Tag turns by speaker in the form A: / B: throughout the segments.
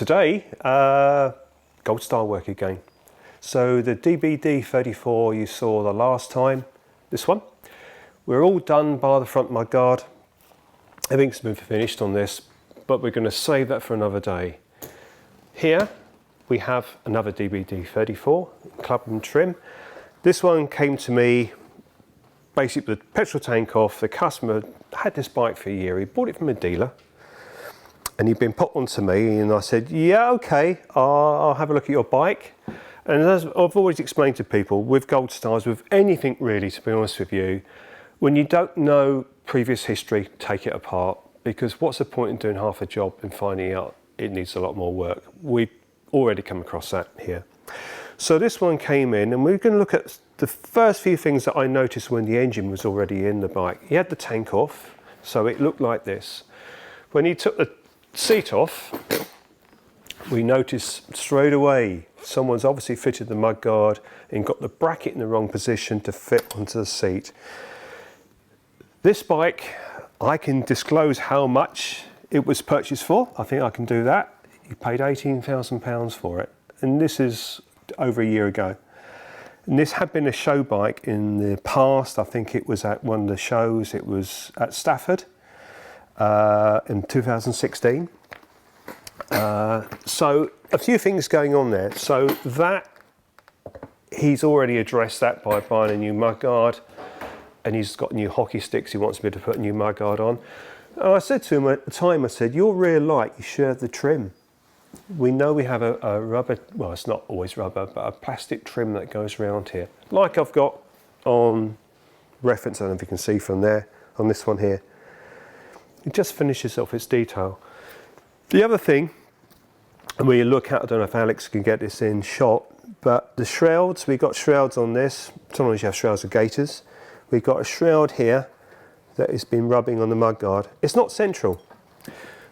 A: Today, gold star work again. So the DBD 34 you saw the last time, this one, we're all done by the front mudguard. Everything's been finished on this, but we're going to save that for another day. Here we have another DBD 34 club and trim. This one came to me basically with the petrol tank off. The customer had this bike for a year. He bought it from a dealer and he'd been put onto me, and I said, yeah, okay, I'll have a look at your bike. And as I've always explained to people, with gold stars, with anything really, to be honest with you, when you don't know previous history, take it apart, because what's the point in doing half a job and finding out it needs a lot more work? We've already come across that here. So this one came in, and we're going to look at the first few things that I noticed when the engine was already in the bike. He had the tank off, so it looked like this. When he took the seat off, we noticed straight away someone's obviously fitted the mudguard and got the bracket in the wrong position to fit onto the seat. This bike, I can disclose how much it was purchased for. I think I can do that. He paid £18,000 for it, and this is over a year ago. And this had been a show bike in the past. I think it was at one of the shows. It was at Stafford in 2016. So a few things going on there. So that, he's already addressed that by buying a new mudguard, and he's got new hockey sticks. He wants me to put a new mudguard on. And I said to him at the time, I said, you're rear light, you should have the trim. We know we have a rubber, well, it's not always rubber, but a plastic trim that goes around here. Like I've got on reference, I don't know if you can see from there, on this one here. It just finishes off its detail. The other thing, and when you look at, I don't know if Alex can get this in shot, but the shrouds, we got shrouds on this. Sometimes you have shrouds with gaiters. We've got a shroud here that has been rubbing on the mudguard. It's not central.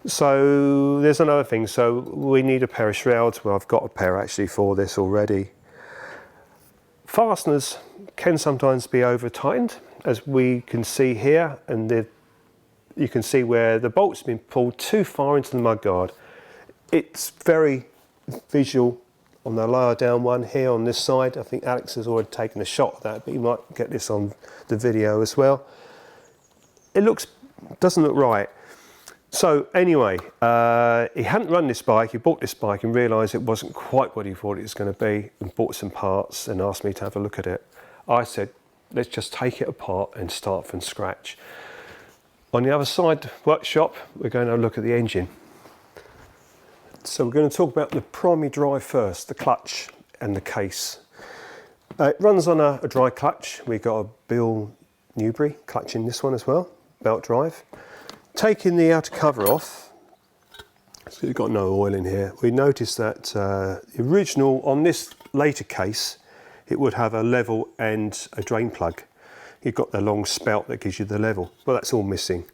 A: So there's another thing. So we need a pair of shrouds. Well, I've got a pair actually for this already. Fasteners can sometimes be over tightened, as we can see here, and you can see where the bolt's been pulled too far into the mudguard. It's very visual on the lower down one here on this side. I think Alex has already taken a shot of that, but you might get this on the video as well. It doesn't look right. So anyway, he hadn't run this bike. He bought this bike and realised it wasn't quite what he thought it was going to be, and bought some parts and asked me to have a look at it. I said, let's just take it apart and start from scratch. On the other side workshop, we're going to look at the engine. So we're going to talk about the primary drive first, the clutch and the case. It runs on a dry clutch. We've got a Bill Newbury clutch in this one as well, belt drive. Taking the outer cover off, so we've got no oil in here. We noticed that the original, on this later case, it would have a level and a drain plug. You've got the long spout that gives you the level. Well, that's all missing.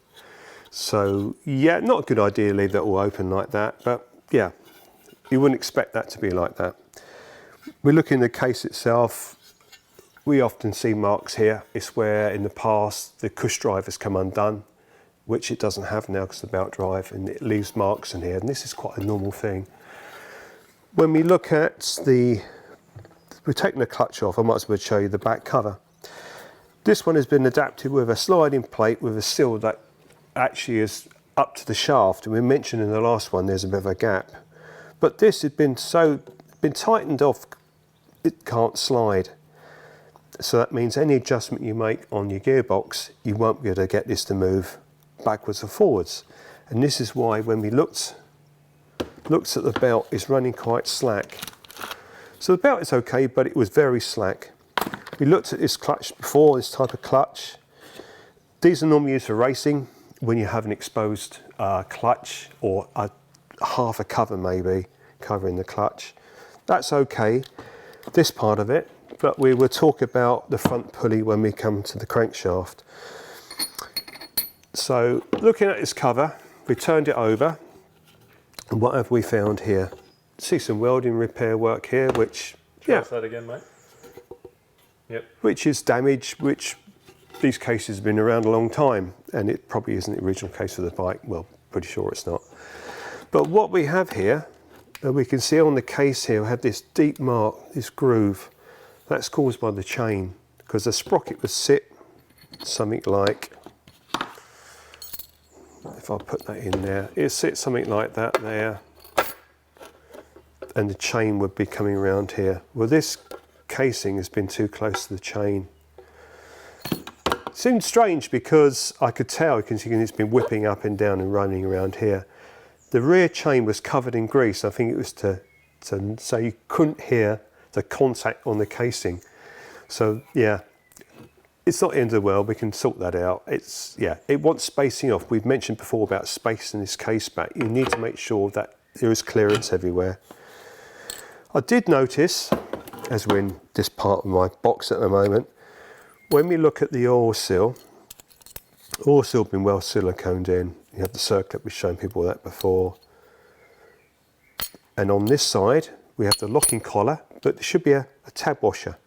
A: So yeah, not a good idea to leave that all open like that, but yeah, you wouldn't expect that to be like that. We look in the case itself, we often see marks here. It's where in the past the cush drive has come undone, which it doesn't have now because of the belt drive, and it leaves marks in here, and this is quite a normal thing. When we look at we're taking the clutch off, I might as well show you the back cover. This one has been adapted with a sliding plate with a sill that actually is up to the shaft, and we mentioned in the last one there's a bit of a gap. But this had been tightened off, it can't slide. So that means any adjustment you make on your gearbox, you won't be able to get this to move backwards or forwards. And this is why when we looked at the belt, it's running quite slack. So the belt is okay, but it was very slack. We looked at this clutch before, this type of clutch. These are normally used for racing when you have an exposed clutch or half a cover maybe covering the clutch. That's okay, this part of it, but we will talk about the front pulley when we come to the crankshaft. So looking at this cover, we turned it over, and what have we found here? See some welding repair work here, which,
B: yeah. Try that again, mate. Yep.
A: Which is damage, which these cases have been around a long time, and it probably isn't the original case of the bike. Well, pretty sure it's not. But what we have here And we can see on the case here, we had this deep mark, this groove. That's caused by the chain, because the sprocket would sit something like, if I put that in there, it sits something like that there, and the chain would be coming around here. Well, this casing has been too close to the chain. It seemed strange because I could tell, because it's been whipping up and down and running around here. The rear chain was covered in grease. I think it was so you couldn't hear the contact on the casing. So yeah, it's not the end of the world. We can sort that out. It wants spacing off. We've mentioned before about spacing this case back. You need to make sure that there is clearance everywhere. I did notice, as we're in this part of my box at the moment, when we look at the oil seal been well siliconed in. You have the circlip, we've shown people that before. And on this side, we have the locking collar, but there should be a tab washer.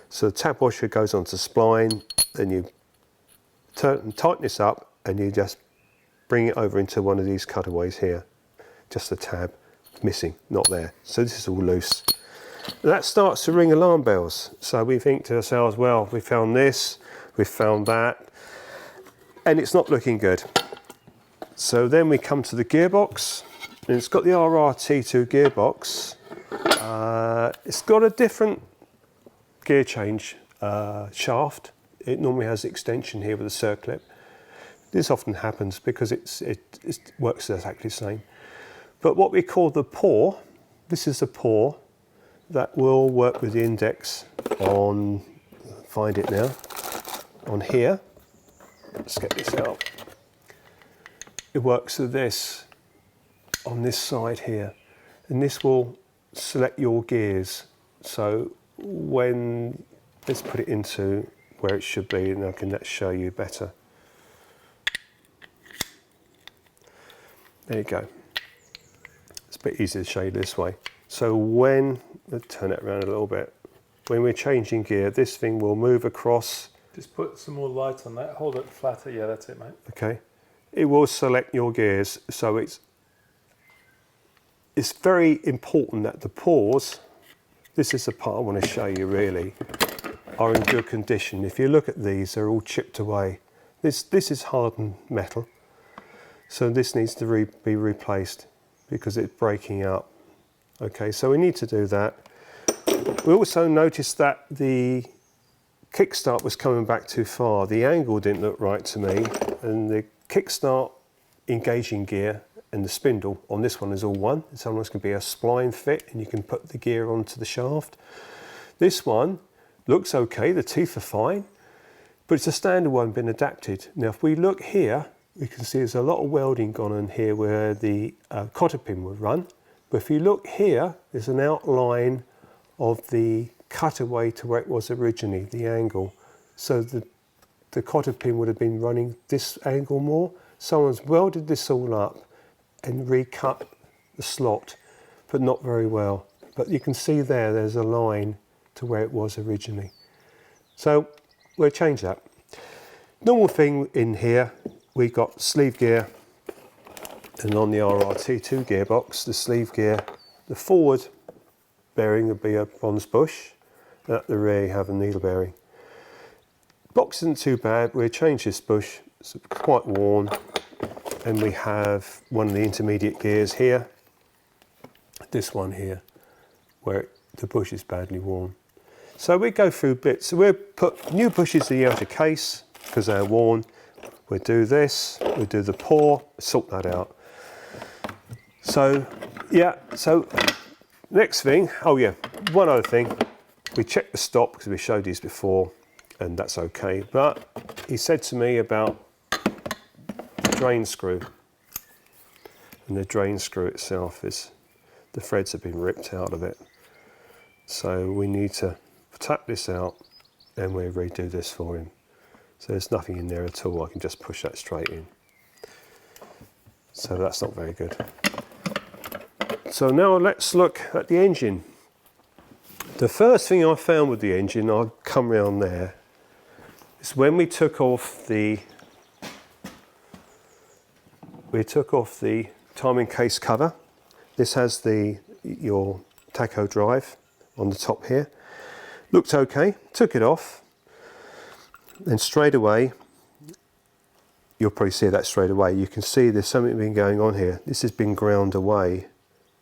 A: So the tab washer goes onto the spline, then you turn and tighten this up, and you just bring it over into one of these cutaways here. Just the tab, missing, not there. So this is all loose. That starts to ring alarm bells. So we think to ourselves, well, we found this, we found that, and it's not looking good. So then we come to the gearbox, and it's got the RRT2 gearbox. It's got a different gear change shaft. It normally has extension here with a circlip. This often happens because it works exactly the same. But what we call the paw, this is the paw that will work with the index on, find it now, on here. Let's get this out. It works with this on this side here, and this will select your gears. So when, let's put it into where it should be, and I can show you better. There you go. It's a bit easier to show you this way. So when, let's turn it around a little bit. When we're changing gear, this thing will move across.
B: Just put some more light on that. Hold it flatter. Yeah, that's it, mate.
A: Okay. It will select your gears. So it's very important that the paws, this is the part I want to show you really, are in good condition. If you look at these, they're all chipped away. This is hardened metal. So this needs to be replaced because it's breaking up. Okay, so we need to do that. We also noticed that the kickstart was coming back too far. The angle didn't look right to me, and the kickstart engaging gear and the spindle on this one is all one. Sometimes can be a spline fit, and you can put the gear onto the shaft. This one looks okay, the teeth are fine, but it's a standard one been adapted. Now if we look here, we can see there's a lot of welding gone on here where the cotter pin would run. But if you look here, there's an outline of the cutaway to where it was originally, the angle. So the cotter pin would have been running this angle more. Someone's welded this all up and recut the slot, but not very well. But you can see there's a line to where it was originally. So we'll change that. Normal thing in here, we got sleeve gear, and on the RRT2 gearbox, the sleeve gear, the forward bearing would be a bronze bush, and at the rear you have a needle bearing. Box isn't too bad. We'll change this bush, it's quite worn, and we have one of the intermediate gears here, this one here, where the bush is badly worn. So we go through bits. So we'll put new bushes in the outer case because they're worn. We'll do this, we'll do the paw, sort that out. So yeah, so next thing, oh yeah, one other thing. We checked the stop because we showed these before, and that's okay. But he said to me about the drain screw, and the drain screw itself is, the threads have been ripped out of it. So we need to tap this out, and we'll redo this for him. So there's nothing in there at all. I can just push that straight in. So that's not very good. So now let's look at the engine. The first thing I found with the engine, I'll come round there, is when we took off the timing case cover. This has your tacho drive on the top here. Looked okay, took it off, and straight away, you'll probably see that straight away. You can see there's something been going on here. This has been ground away,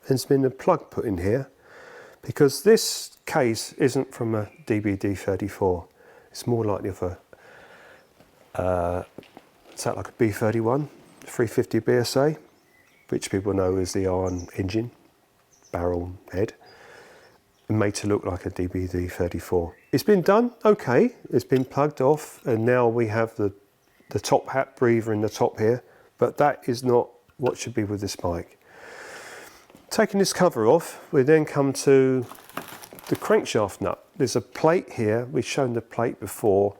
A: and there's been a plug put in here, because this case isn't from a DBD34. It's more likely of is that like a B31, 350 BSA, which people know is the iron engine, barrel head, and made to look like a DBD34. It's been done okay, it's been plugged off, and now we have the top hat breather in the top here, but that is not what should be with this bike. Taking this cover off, we then come to the crankshaft nut. There's a plate here, we've shown the plate before,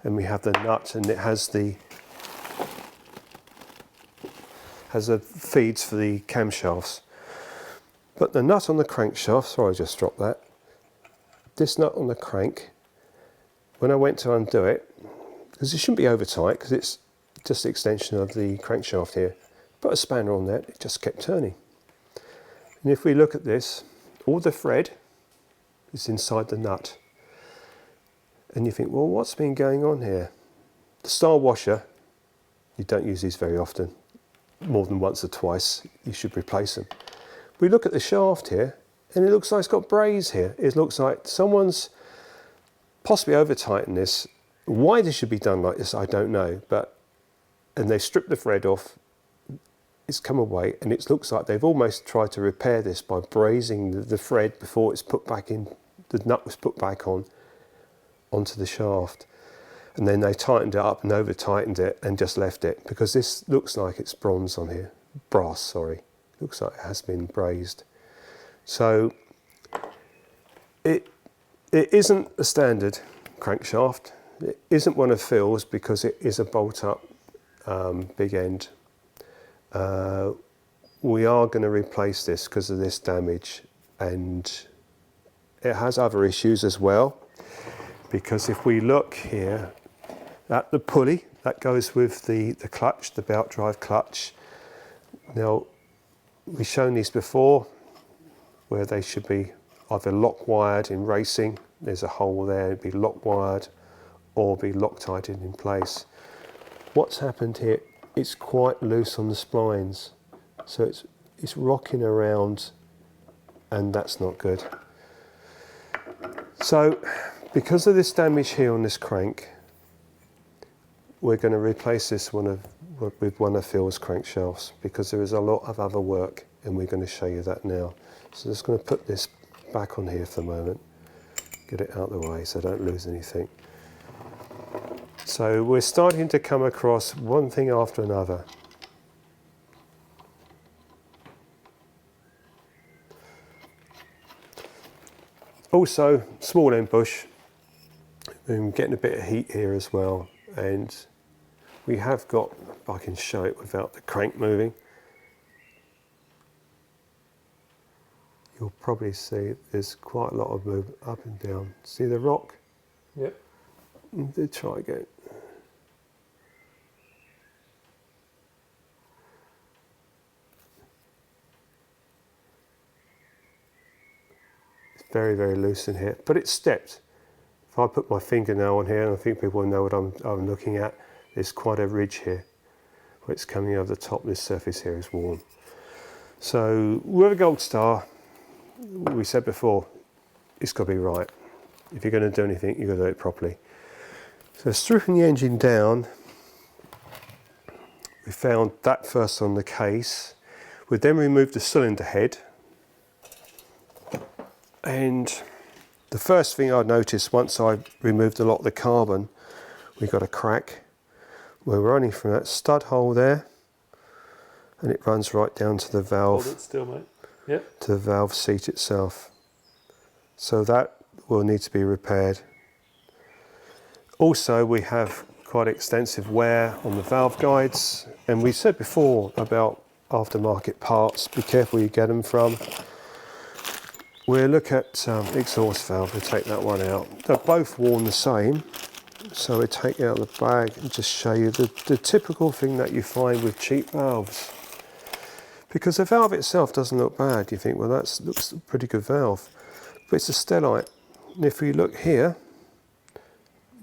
A: and we have the nut, and it has the feeds for the camshafts. But the nut on the crankshaft, sorry I just dropped that, this nut on the crank, when I went to undo it, because it shouldn't be over tight, because it's just the extension of the crankshaft here, put a spanner on that, it just kept turning. And if we look at this, all the thread is inside the nut. And you think, well, what's been going on here? The star washer, you don't use these very often, more than once or twice, you should replace them. We look at the shaft here, and it looks like it's got braze here. It looks like someone's possibly over tightened this. Why this should be done like this, I don't know, and they stripped the thread off, it's come away, and it looks like they've almost tried to repair this by brazing the thread before it's put back in, the nut was put back onto the shaft. And then they tightened it up and over tightened it and just left it, because this looks like it's bronze on here, brass, sorry. Looks like it has been brazed. So it isn't a standard crankshaft. It isn't one of Phil's, because it is a bolt up big end. We are going to replace this because of this damage, and it has other issues as well, because if we look here at the pulley that goes with the clutch, the belt drive clutch. Now, we've shown these before where they should be either lock wired in racing, there's a hole there, it'd be lock wired, or be Loctited in place. What's happened here, it's quite loose on the splines, so it's rocking around, and that's not good. So because of this damage here on this crank, we're going to replace this with one of Phil's crankshafts, because there is a lot of other work, and we're going to show you that now. So just going to put this back on here for the moment, get it out of the way so I don't lose anything. So we're starting to come across one thing after another. Also, small end bush. I'm getting a bit of heat here as well, and we have got, I can show it without the crank moving. You'll probably see there's quite a lot of movement up and down. See the rock?
B: Yep.
A: Let's try again. It's very, very loose in here, but it's stepped. If I put my fingernail on here, and I think people know what I'm looking at, there's quite a ridge here where it's coming over the top. This surface here is worn. So with a Gold Star, we said before, it's got to be right. If you're going to do anything, you've got to do it properly. So stripping the engine down, we found that first on the case. We then removed the cylinder head, and the first thing I noticed once I removed a lot of the carbon, we got a crack. We're running from that stud hole there, and it runs right down to the valve.
B: Hold it still, mate. Yep.
A: To the valve seat itself. So that will need to be repaired. Also, we have quite extensive wear on the valve guides, and we said before about aftermarket parts, be careful where you get them from. We'll look at exhaust valve, we'll take that one out. They're both worn the same, so we'll take out the bag and just show you the typical thing that you find with cheap valves. Because the valve itself doesn't look bad. You think, well, that looks a pretty good valve. But it's a stellite. And if we look here,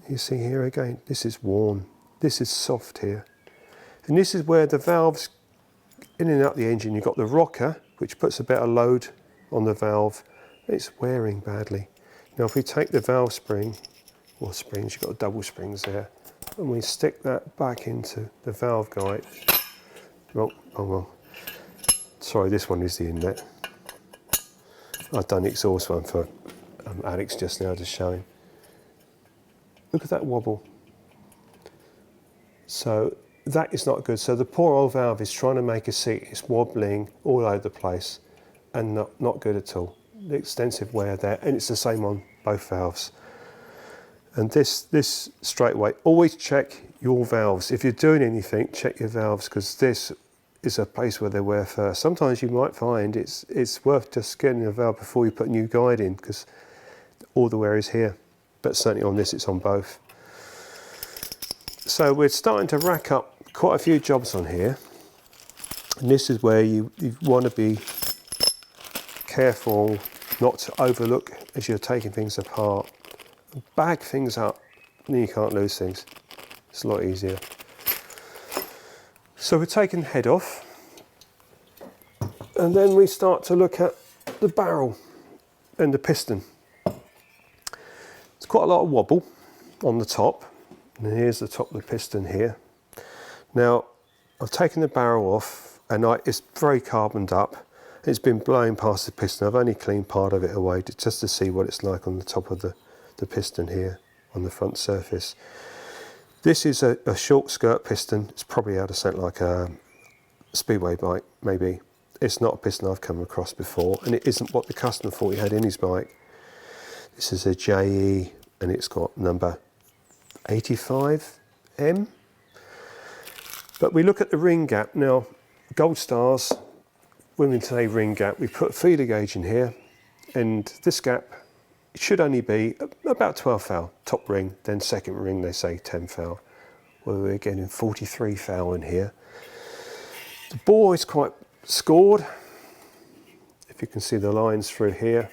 A: you see here again, this is worn. This is soft here. And this is where the valves in and out the engine, you've got the rocker, which puts a bit of load on the valve. It's wearing badly. Now if we take the valve spring, or springs, you've got double springs there, and we stick that back into the valve guide. Oh well. Sorry, this one is the inlet. I've done the exhaust one for Alex just now to show him. Look at that wobble. So that is not good. So the poor old valve is trying to make a seat. It's wobbling all over the place and not good at all. The extensive wear there, and it's the same on both valves. And this straight away, always check your valves. If you're doing anything, check your valves, because this is a place where they wear first. Sometimes you might find it's worth just getting a valve before you put a new guide in, because all the wear is here. But certainly on this, it's on both. So we're starting to rack up quite a few jobs on here. And this is where you want to be careful not to overlook as you're taking things apart. Bag things up, and then you can't lose things. It's a lot easier. So we're taking the head off, and then we start to look at the barrel and the piston. It's quite a lot of wobble on the top, and here's the top of the piston here. Now I've taken the barrel off, and it's very carboned up. It's been blowing past the piston. I've only cleaned part of it away just to see what it's like on the top of the piston here on the front surface. This is a short skirt piston. It's probably out of something like a speedway bike, maybe. It's not a piston I've come across before, and it isn't what the customer thought he had in his bike. This is a JE, and it's got number 85M. But we look at the ring gap. Now, Gold Stars, when we say ring gap, we put a feeder gauge in here, and this gap, it should only be about 12 thou top ring, then second ring they say 10 thou. Well, we're getting 43 thou in here. The bore is quite scored, if you can see the lines through here.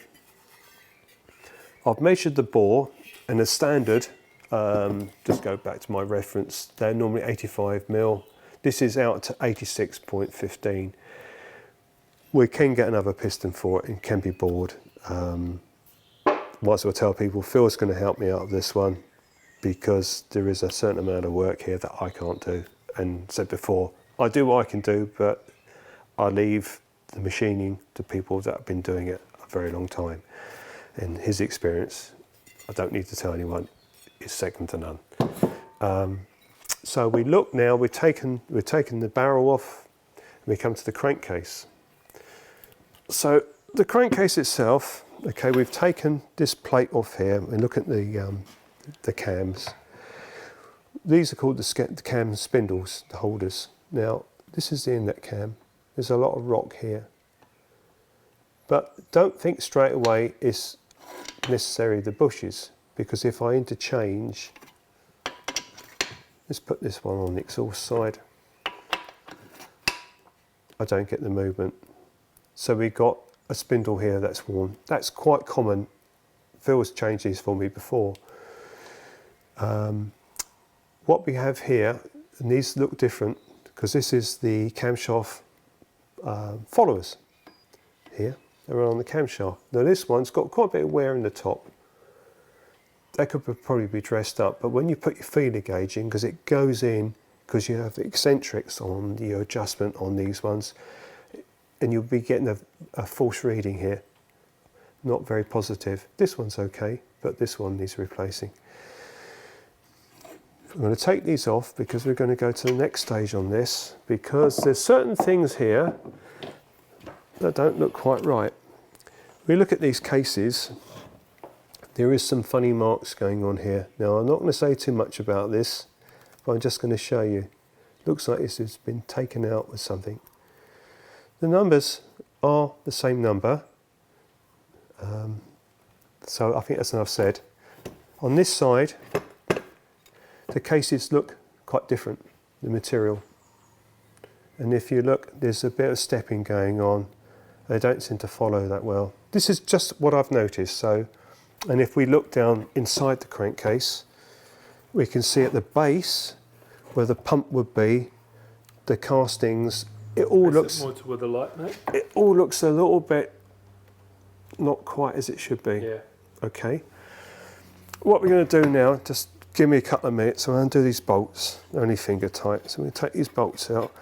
A: I've measured the bore, and the standard, just go back to my reference, they're normally 85mm. This is out to 86.15. We can get another piston for it and can be bored. Might as well tell people Phil's going to help me out of this one, because there is a certain amount of work here that I can't do. And said before, I do what I can do, but I leave the machining to people that have been doing it a very long time. And his experience, I don't need to tell anyone, is second to none. So we look now, we've taken the barrel off, and we come to the crankcase. So the crankcase itself, okay, we've taken this plate off here and look at the cams. These are called the cam spindles, the holders. Now, this is the inlet cam. There's a lot of rock here. But don't think straight away it's necessarily the bushes, because if I interchange, let's put this one on the exhaust side, I don't get the movement. So we've got a spindle here that's worn. That's quite common. Phil's changed these for me before. What we have here, and these look different, because this is the camshaft followers here. They're on the camshaft. Now this one's got quite a bit of wear in the top. That could probably be dressed up, but when you put your feeder gauge in, because it goes in, because you have the eccentrics on the adjustment on these ones, and you'll be getting a false reading here. Not very positive. This one's okay, but this one needs replacing. I'm going to take these off because we're going to go to the next stage on this, because there's certain things here that don't look quite right. We look at these cases, there is some funny marks going on here. Now I'm not going to say too much about this, but I'm just going to show you. Looks like this has been taken out with something. The numbers are the same number, so I think that's enough said. On this side, the cases look quite different, the material. And if you look, there's a bit of stepping going on. They don't seem to follow that well. This is just what I've noticed. So, and if we look down inside the crankcase, we can see at the base where the pump would be, the castings, it all looks
B: more toward the light, mate?
A: It all looks a little bit not quite as it should be.
B: Yeah.
A: Okay. What we're going to do now, just give me a couple of minutes, I'm going to undo these bolts, only finger tight. So I'm going to take these bolts out.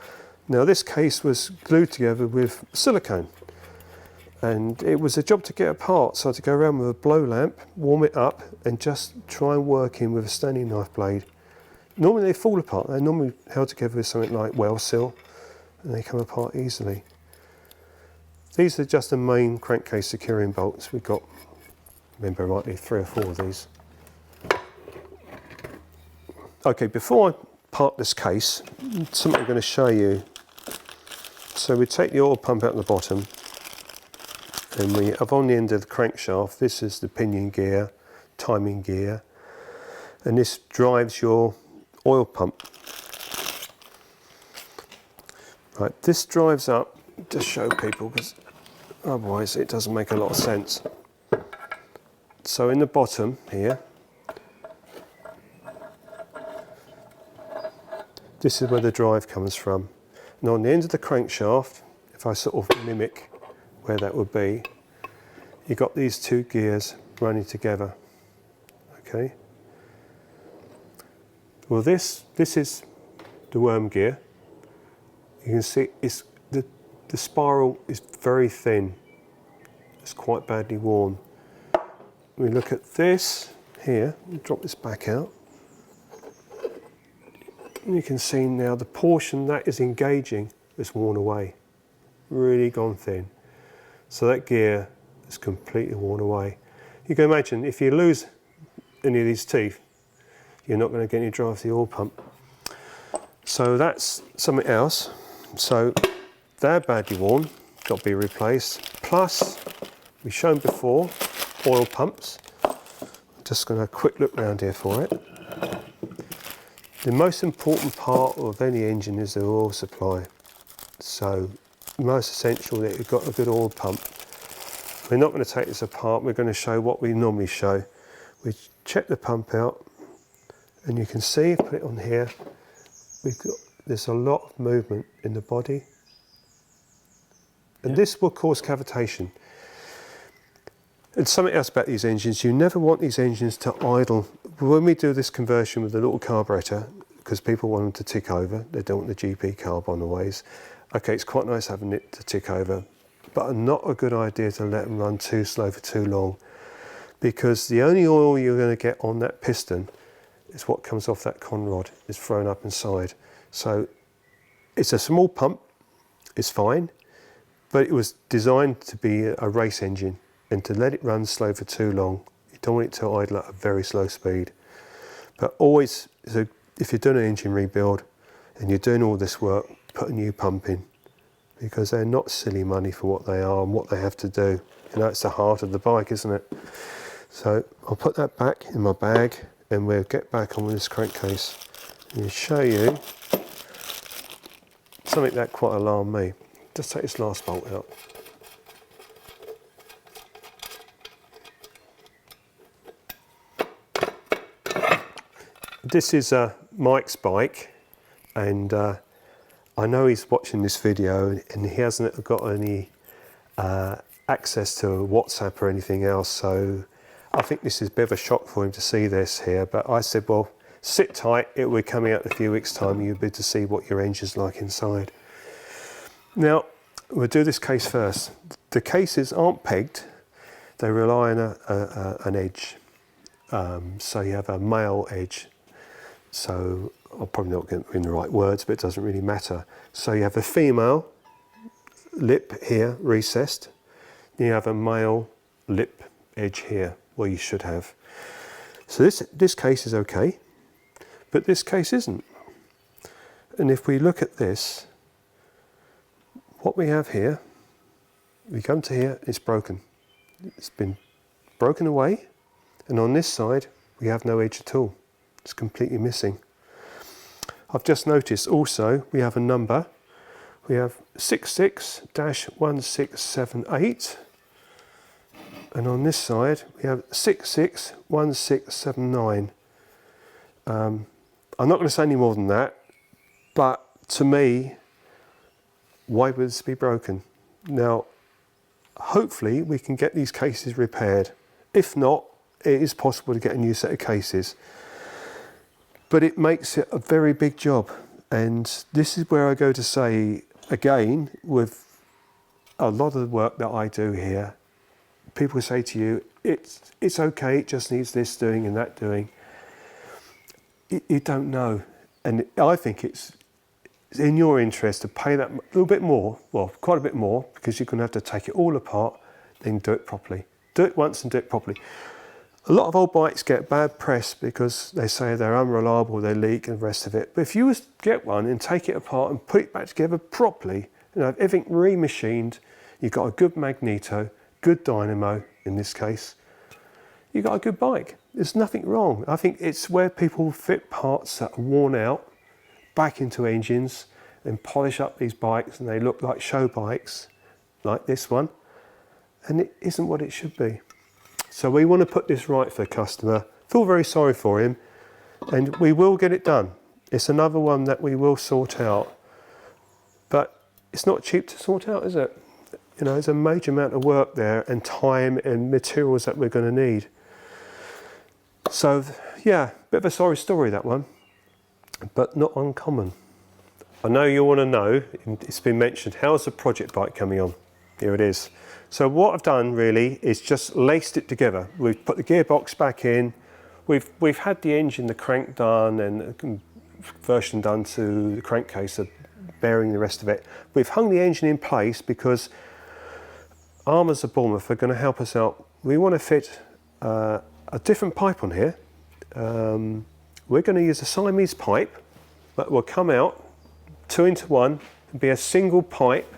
A: Now this case was glued together with silicone, and it was a job to get apart, so I had to go around with a blow lamp, warm it up, and just try and work in with a Stanley knife blade. Normally they fall apart, they're normally held together with something like well seal, and they come apart easily. These are just the main crankcase securing bolts. We've got, remember rightly, 3 or 4 of these. Okay, before I part this case, something I'm going to show you. So we take the oil pump out the bottom, and we have on the end of the crankshaft, this is the pinion gear, timing gear, and this drives your oil pump. Right, this drives up, just show people, because otherwise it doesn't make a lot of sense. So in the bottom here, this is where the drive comes from. And on the end of the crankshaft, if I sort of mimic where that would be, you've got these 2 gears running together. Okay. Well, this is the worm gear. You can see it's the spiral is very thin. It's quite badly worn. We look at this here. Drop this back out. And you can see now the portion that is engaging is worn away, really gone thin. So that gear is completely worn away. You can imagine if you lose any of these teeth, you're not going to get any drive to the oil pump. So that's something else. So they're badly worn, got to be replaced. Plus, we've shown before, oil pumps. I'm just going to have a quick look around here for it. The most important part of any engine is the oil supply. So most essential that you've got a good oil pump. We're not going to take this apart, we're going to show what we normally show. We check the pump out, and you can see, put it on here, there's a lot of movement in the body. And this will cause cavitation. And something else about these engines, you never want these engines to idle. When we do this conversion with the little carburetor, because people want them to tick over, they don't want the GP carb on the ways. Okay, it's quite nice having it to tick over, but not a good idea to let them run too slow for too long, because the only oil you're going to get on that piston is what comes off that con rod, is thrown up inside. So it's a small pump, it's fine, but it was designed to be a race engine, and to let it run slow for too long, you don't want it to idle at a very slow speed. But always, if you're doing an engine rebuild and you're doing all this work, put a new pump in, because they're not silly money for what they are and what they have to do. You know, it's the heart of the bike, isn't it? So I'll put that back in my bag, and we'll get back on with this crankcase and show you something that quite alarmed me. Just take this last bolt out. This is Mike's bike, and I know he's watching this video and he hasn't got any access to WhatsApp or anything else, so I think this is a bit of a shock for him to see this here. But I said, well, sit tight, it will be coming out in a few weeks' time, you'll be able to see what your engine's like inside. Now, we'll do this case first. The cases aren't pegged, they rely on an edge. So you have a male edge. So I'll probably not get in the right words, but it doesn't really matter. So you have a female lip here, recessed. You have a male lip edge here, where you should have. So this case is okay, but this case isn't. And if we look at this, what we have here, we come to here, it's broken. It's been broken away, and on this side, we have no edge at all. It's completely missing. I've just noticed also we have a number We have 66-1678, and on this side we have 661679. I'm not going to say any more than that, but to me, why would this be broken? Now, hopefully we can get these cases repaired. If not, it is possible to get a new set of cases. But it makes it a very big job. And this is where I go to say, again, with a lot of the work that I do here, people say to you, it's okay, it just needs this doing and that doing. You don't know. And I think it's in your interest to pay that little bit more, well, quite a bit more, because you're going to have to take it all apart, then do it properly. Do it once and do it properly. A lot of old bikes get bad press because they say they're unreliable, they leak and the rest of it. But if you was to get one and take it apart and put it back together properly, everything remachined, you've got a good magneto, good dynamo in this case, you've got a good bike. There's nothing wrong. I think it's where people fit parts that are worn out back into engines and polish up these bikes and they look like show bikes, like this one, and it isn't what it should be. So we want to put this right for the customer. Feel very sorry for him, and we will get it done. It's another one that we will sort out, but it's not cheap to sort out, is it? There's a major amount of work there and time and materials that we're going to need. So yeah, bit of a sorry story, that one, but not uncommon. I know you want to know, it's been mentioned, how's the project bike coming on? Here it is. So what I've done really is just laced it together. We've put the gearbox back in, we've had the engine, the crank done and the conversion done to the crankcase, the bearing, the rest of it. We've hung the engine in place because Armours of Bournemouth are going to help us out. We want to fit a different pipe on here. We're going to use a Siamese pipe that will come out 2 into 1 and be a single pipe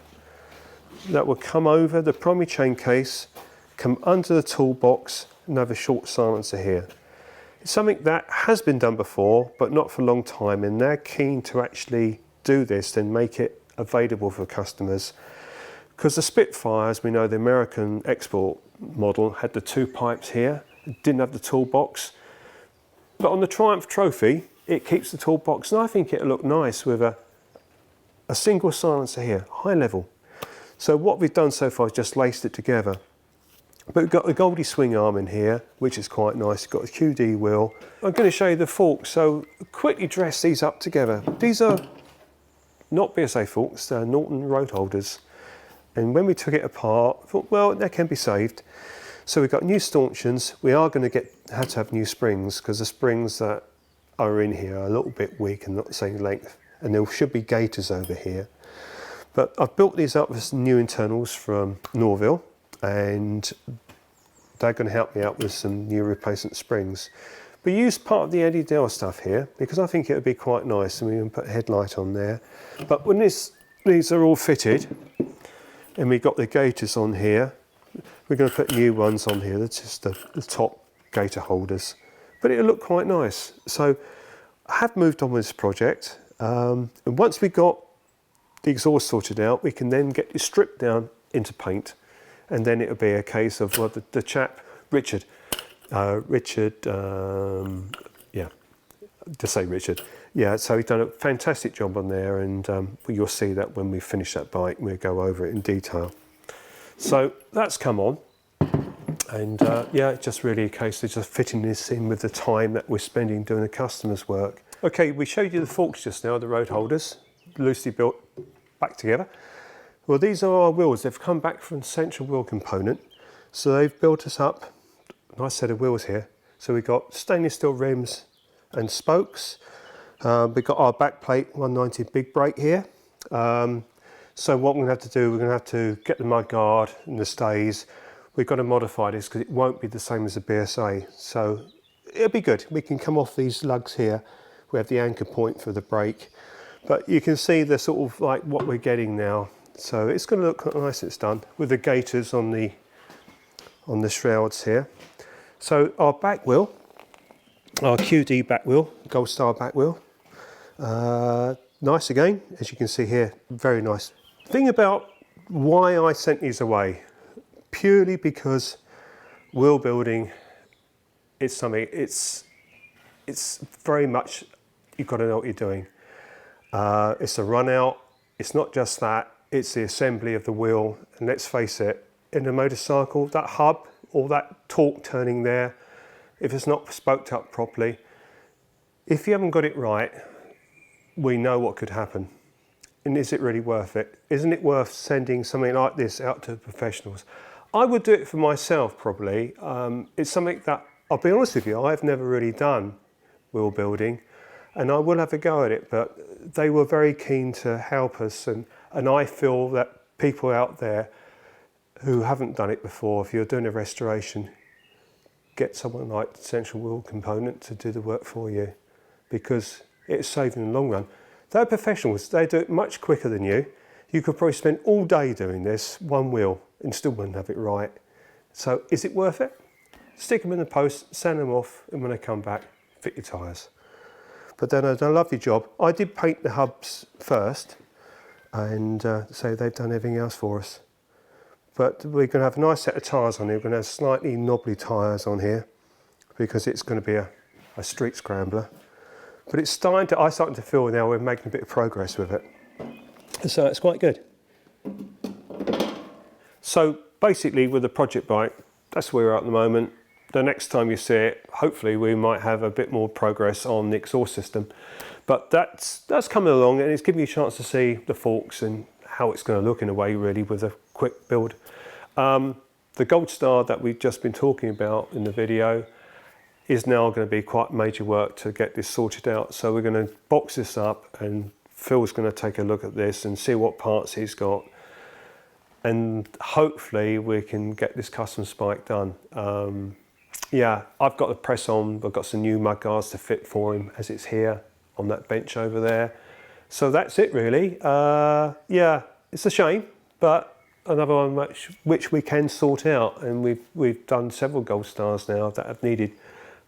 A: that will come over the primary chain case, come under the toolbox and have a short silencer here. It's something that has been done before, but not for a long time, and they're keen to actually do this and make it available for customers. Because the Spitfire, as we know, the American export model, had the 2 pipes here, it didn't have the toolbox. But on the Triumph Trophy, it keeps the toolbox, and I think it'll look nice with a single silencer here, high level. So what we've done so far is just laced it together. But we've got a Goldie swing arm in here, which is quite nice. You've got a QD wheel. I'm going to show you the forks. So quickly dress these up together. These are not BSA forks, they're Norton road holders. And when we took it apart, I thought, well, they can be saved. So we've got new stanchions. We are going to have to have new springs because the springs that are in here are a little bit weak and not the same length. And there should be gaiters over here. But I've built these up with some new internals from Norville, and they're going to help me out with some new replacement springs. We used part of the Eddie Dell stuff here because I think it would be quite nice, and we can put a headlight on there. But when these are all fitted, and we've got the gaiters on here, we're going to put new ones on here. That's just the top gaiter holders. But it'll look quite nice. So I have moved on with this project, and once we got the exhaust sorted out, we can then get it stripped down into paint, and then it'll be a case of, well, the chap Richard, yeah, to say Richard, yeah. So he's done a fantastic job on there, and you'll see that when we finish that bike, we'll go over it in detail. So that's come on, and yeah, it's just really a case of just fitting this in with the time that we're spending doing the customer's work. Okay, we showed you the forks just now, the road holders, loosely built back together. Well, these are our wheels. They've come back from central wheel component. So they've built us up a nice set of wheels here. So we've got stainless steel rims and spokes. We've got our back plate 190 big brake here. So what we're going to have to do, we're going to have to get the mud guard and the stays. We've got to modify this because it won't be the same as the BSA. So it'll be good. We can come off these lugs here. We have the anchor point for the brake. But you can see the sort of like what we're getting now. So it's going to look quite nice. It's done with the gaiters on the shrouds here. So our back wheel, our QD back wheel, Gold Star back wheel. nice again, as you can see here, very nice. Thing about why I sent these away, purely because wheel building is something, it's very much, you've got to know what you're doing. It's a run out, it's not just that, it's the assembly of the wheel. And let's face it, in a motorcycle, that hub, all that torque turning there, if it's not spoked up properly, if you haven't got it right, we know what could happen. And is it really worth it? Isn't it worth sending something like this out to professionals? I would do it for myself, probably. It's something that, I'll be honest with you, I've never really done wheel building, and I will have a go at it, but they were very keen to help us, and I feel that people out there who haven't done it before, if you're doing a restoration, get someone like Central Wheel Component to do the work for you, because it's saving in the long run. They're professionals, they do it much quicker than you. You could probably spend all day doing this, one wheel, and still wouldn't have it right. So is it worth it? Stick them in the post, send them off, and when they come back, fit your tyres. But then they've done a lovely job. I did paint the hubs first, and so they've done everything else for us. But we're going to have a nice set of tyres on here. We're going to have slightly knobbly tyres on here, because it's going to be a street scrambler. But it's I'm starting to feel now we're making a bit of progress with it. So it's quite good. So basically with the project bike, that's where we're at the moment. The next time you see it, hopefully we might have a bit more progress on the exhaust system. But that's coming along, and it's giving you a chance to see the forks and how it's going to look in a way, really, with a quick build. The Gold Star that we've just been talking about in the video is now going to be quite major work to get this sorted out. So we're going to box this up, and Phil's going to take a look at this and see what parts he's got. And hopefully we can get this custom spike done. Yeah, I've got the press on, I've got some new mud guards to fit for him as it's here on that bench over there. So that's it really. Yeah, it's a shame, but another one which we can sort out, and we've done several Gold Stars now that have needed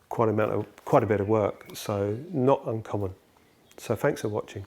A: quite a bit of work, so not uncommon. So thanks for watching.